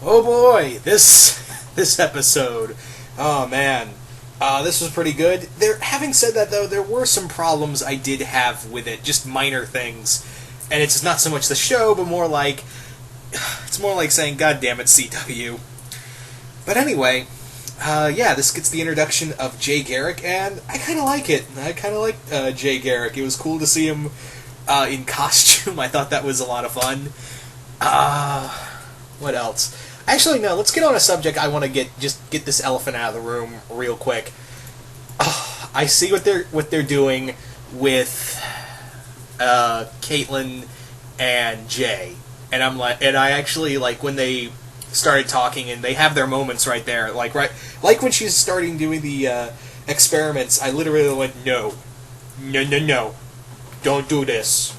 Oh boy, this episode. Oh man, this was pretty good. Having said that though, there were some problems I did have with it, just minor things, and it's not so much the show, but more like it's more like saying, "God damn it, CW." But anyway, yeah, this gets the introduction of Jay Garrick, and I kind of like it. I kind of like Jay Garrick. It was cool to see him in costume. I thought that was a lot of fun. What else? Actually, no. Let's get on a subject. I want to get this elephant out of the room real quick. I see what they're doing with Caitlyn and Jay, and I actually like when they started talking and they have their moments right there. Like when she's starting doing the experiments. I literally went, no, don't do this.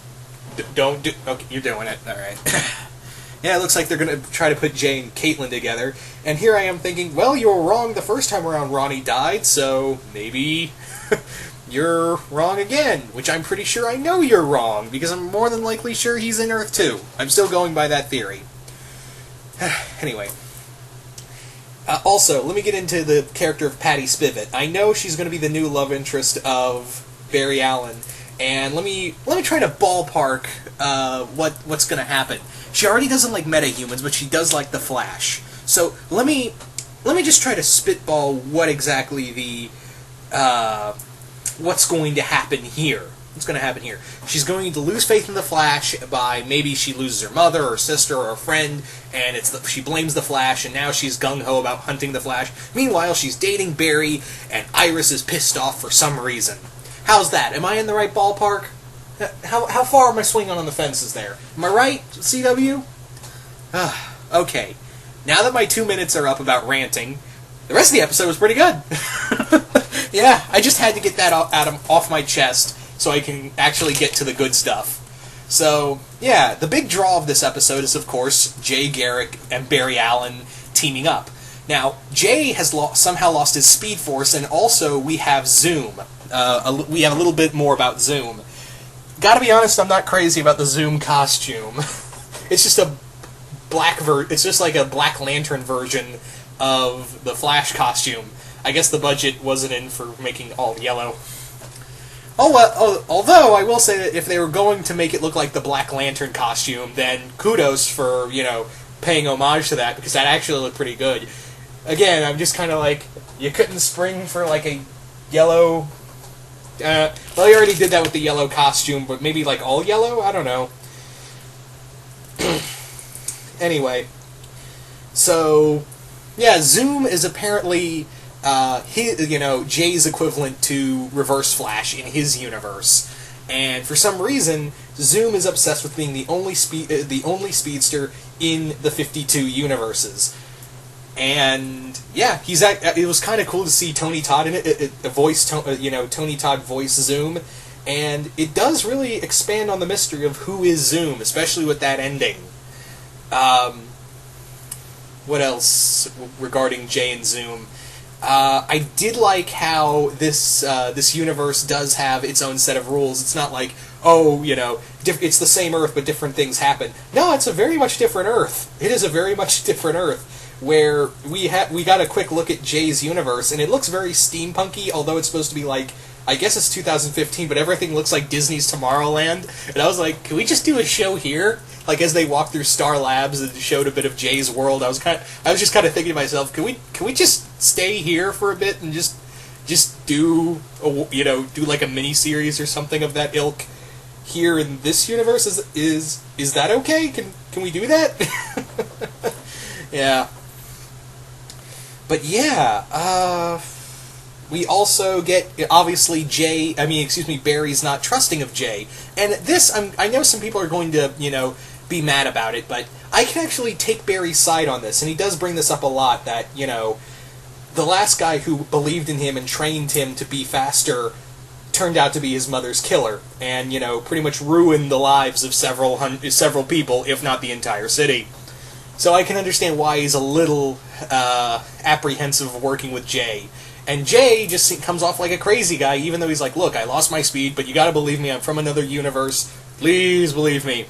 Don't do. Okay, you're doing it. All right. Yeah, it looks like they're going to try to put Jay and Caitlyn together. And here I am thinking, well, you were wrong the first time around Ronnie died, so maybe you're wrong again. Which I'm pretty sure I know you're wrong, because I'm more than likely sure he's in Earth 2. I'm still going by that theory. Anyway. Also, let me get into the character of Patty Spivot. I know she's going to be the new love interest of Barry Allen, and let me try to ballpark what's going to happen. She already doesn't like metahumans, but she does like the Flash. So let me just try to spitball what exactly what's going to happen here. What's going to happen here? She's going to lose faith in the Flash by maybe she loses her mother or sister or a friend, and she blames the Flash, and now she's gung-ho about hunting the Flash. Meanwhile, she's dating Barry, and Iris is pissed off for some reason. How's that? Am I in the right ballpark? How far am I swinging on the fences there? Am I right, CW? Okay. Now that my 2 minutes are up about ranting, the rest of the episode was pretty good. Yeah, I just had to get that off my chest so I can actually get to the good stuff. So, yeah, the big draw of this episode is, of course, Jay Garrick and Barry Allen teaming up. Now, Jay has somehow lost his Speed Force, and also we have Zoom. We have a little bit more about Zoom. Gotta be honest, I'm not crazy about the Zoom costume. It's just it's just like a Black Lantern version of the Flash costume. I guess the budget wasn't in for making all yellow. Although I will say that if they were going to make it look like the Black Lantern costume, then kudos for, paying homage to that, because that actually looked pretty good. Again, I'm just kind of like, you couldn't spring for like a yellow... well, you already did that with the yellow costume, but maybe like all yellow? I don't know. Anyway. So, yeah, Zoom is apparently, Jay's equivalent to Reverse Flash in his universe. And for some reason, Zoom is obsessed with being the only speedster in the 52 universes. And yeah, it was kind of cool to see Tony Todd in it. Tony Todd voice Zoom, and it does really expand on the mystery of who is Zoom, especially with that ending. What else regarding Jay and Zoom? I did like how this universe does have its own set of rules. It's not like, it's the same Earth but different things happen. No, it's a very much different Earth. It is a very much different Earth, where we got a quick look at Jay's universe, and it looks very steampunky, although it's supposed to be like, I guess it's 2015, but everything looks like Disney's Tomorrowland. And I was like, can we just do a show here? Like, as they walked through Star Labs and showed a bit of Jay's world, I was just kind of thinking to myself, can we just stay here for a bit and just do like a mini series or something of that ilk here in this universe? Is that okay? Can we do that? Yeah. But yeah, we also get, obviously, Barry's not trusting of Jay. And this, I know some people are going to, be mad about it, but I can actually take Barry's side on this, and he does bring this up a lot, that, the last guy who believed in him and trained him to be faster turned out to be his mother's killer, and, pretty much ruined the lives of several people, if not the entire city. So I can understand why he's a little apprehensive of working with Jay. And Jay just comes off like a crazy guy, even though he's like, look, I lost my speed, but you gotta believe me, I'm from another universe. Please believe me.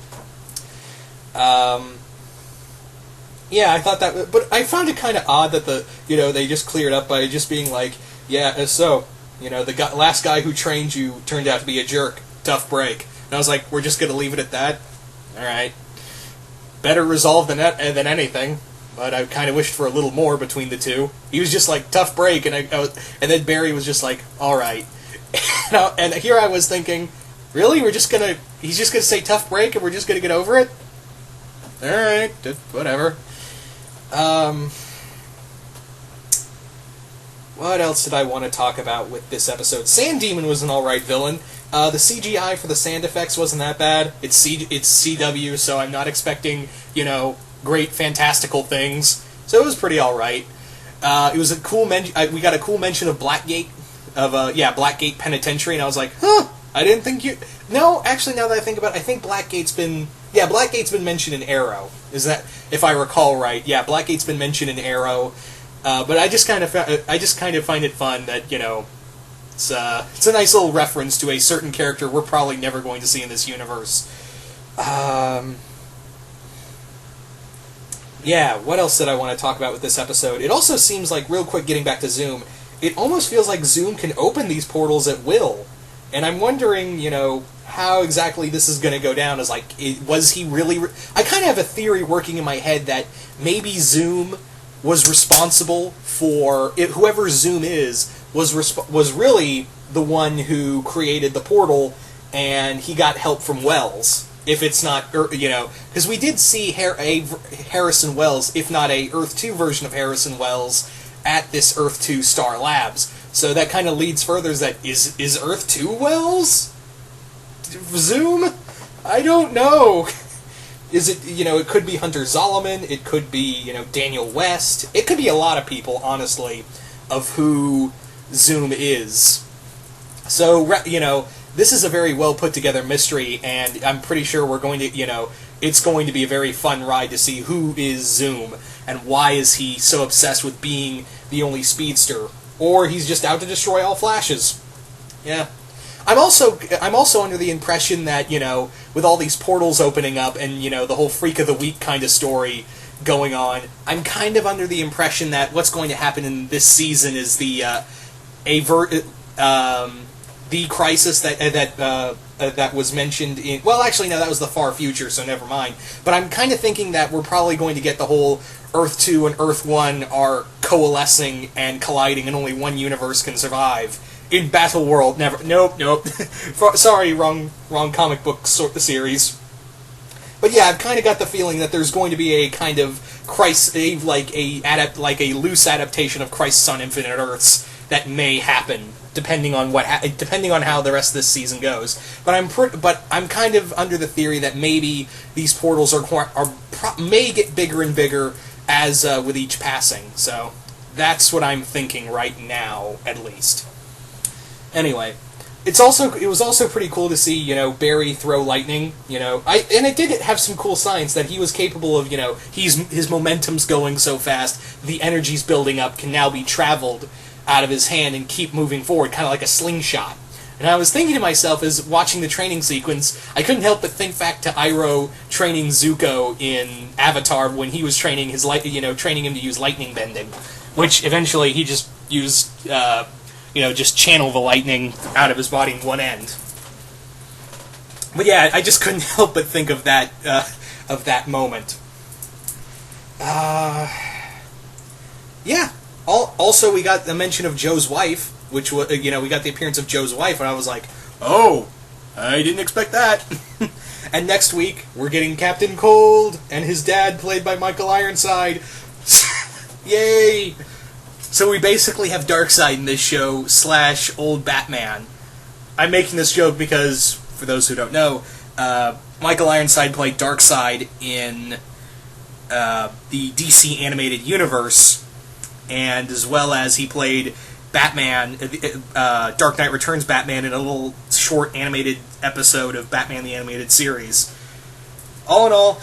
Yeah, I thought that, but I found it kind of odd that they just cleared up by just being like, yeah, so, the last guy who trained you turned out to be a jerk. Tough break. And I was like, we're just going to leave it at that? Alright. Better resolved than anything, but I kind of wished for a little more between the two. He was just like, tough break, and then Barry was just like, alright. And here I was thinking, really? He's just going to say tough break and we're just going to get over it? Alright, whatever. What else did I want to talk about with this episode? Sand Demon was an alright villain. The CGI for the sand effects wasn't that bad. It's CW, so I'm not expecting, great fantastical things. So it was pretty alright. It was a cool we got a cool mention of Blackgate, Blackgate Penitentiary, and I was like, huh, I didn't think you... No, actually, now that I think about it, I think Blackgate's been mentioned in Arrow. Is that, if I recall right? Yeah, Blackgate's been mentioned in Arrow. But I just kind of find it fun that it's a nice little reference to a certain character we're probably never going to see in this universe. Yeah, what else did I want to talk about with this episode? It also seems like, real quick, getting back to Zoom, it almost feels like Zoom can open these portals at will. And I'm wondering, how exactly this is going to go down. Was he really... I kind of have a theory working in my head that maybe Zoom was responsible for... whoever Zoom is was really the one who created the portal, and he got help from Wells. If it's not, because we did see a Harrison Wells, if not a Earth 2 version of Harrison Wells, at this Earth 2 Star Labs. So that kind of leads further, is Earth 2 Wells? Zoom? I don't know. Is it, it could be Hunter Zolomon, it could be, Daniel West, it could be a lot of people, honestly, of who Zoom is. So, this is a very well put together mystery, and I'm pretty sure we're going to, it's going to be a very fun ride to see who is Zoom, and why is he so obsessed with being the only speedster, or he's just out to destroy all Flashes. Yeah. I'm also under the impression that, with all these portals opening up and, the whole Freak of the Week kind of story going on, I'm kind of under the impression that what's going to happen in this season is the crisis that was mentioned in... Well, actually, no, that was the far future, so never mind. But I'm kind of thinking that we're probably going to get the whole Earth 2 and Earth 1 are coalescing and colliding, and only one universe can survive. In Battle World, never... Nope. Sorry, wrong comic book series. But yeah, I've kind of got the feeling that there's going to be a kind of like a loose adaptation of Crisis on Infinite Earths that may happen, depending on how the rest of this season goes. But I'm kind of under the theory that maybe these portals may get bigger and bigger as with each passing. So that's what I'm thinking right now, at least. Anyway, it was also pretty cool to see, Barry throw lightning, and it did have some cool signs that he was capable of, his momentum's going so fast, the energy's building up, can now be traveled out of his hand and keep moving forward, kind of like a slingshot. And I was thinking to myself, as watching the training sequence, I couldn't help but think back to Iroh training Zuko in Avatar when he was training training him to use lightning bending, which eventually he just used, just channel the lightning out of his body in one end. But yeah, I just couldn't help but think of that moment. Yeah. Also, we got the mention of Joe's wife, which was, we got the appearance of Joe's wife, and I was like, oh, I didn't expect that. And next week, we're getting Captain Cold and his dad, played by Michael Ironside. Yay! So we basically have Darkseid in this show / old Batman. I'm making this joke because, for those who don't know, Michael Ironside played Darkseid in the DC animated universe, and as well as he played Batman, Dark Knight Returns Batman, in a little short animated episode of Batman the Animated Series. All in all,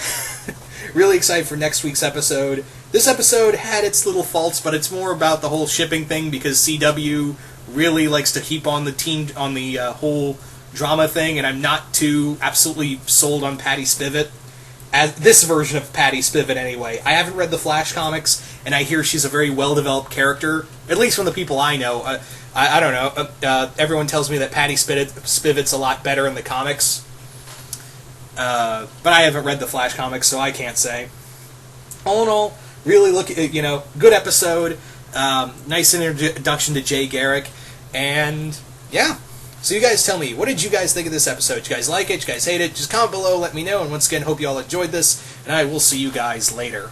really excited for next week's episode. This episode had its little faults, but it's more about the whole shipping thing, because CW really likes to keep on the whole drama thing, and I'm not too absolutely sold on Patty Spivot. as this version of Patty Spivot anyway. I haven't read the Flash comics, and I hear she's a very well-developed character, at least from the people I know. I don't know. Everyone tells me that Patty Spivot's a lot better in the comics. But I haven't read the Flash comics, so I can't say. All in all, really good episode. Nice introduction to Jay Garrick, and yeah. So you guys tell me, what did you guys think of this episode? Did you guys like it? Did you guys hate it? Just comment below, let me know, and once again, hope you all enjoyed this, and I will see you guys later.